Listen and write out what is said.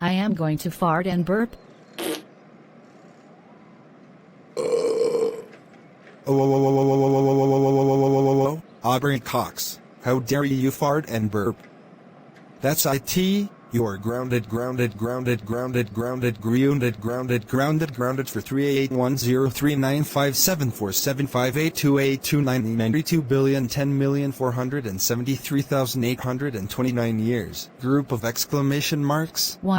I am going to fart and burp. Aubrey Cox, how dare you fart and burp? That's it. You are grounded for 3810395747582899210,473,829 years. Group of exclamation marks. Wah.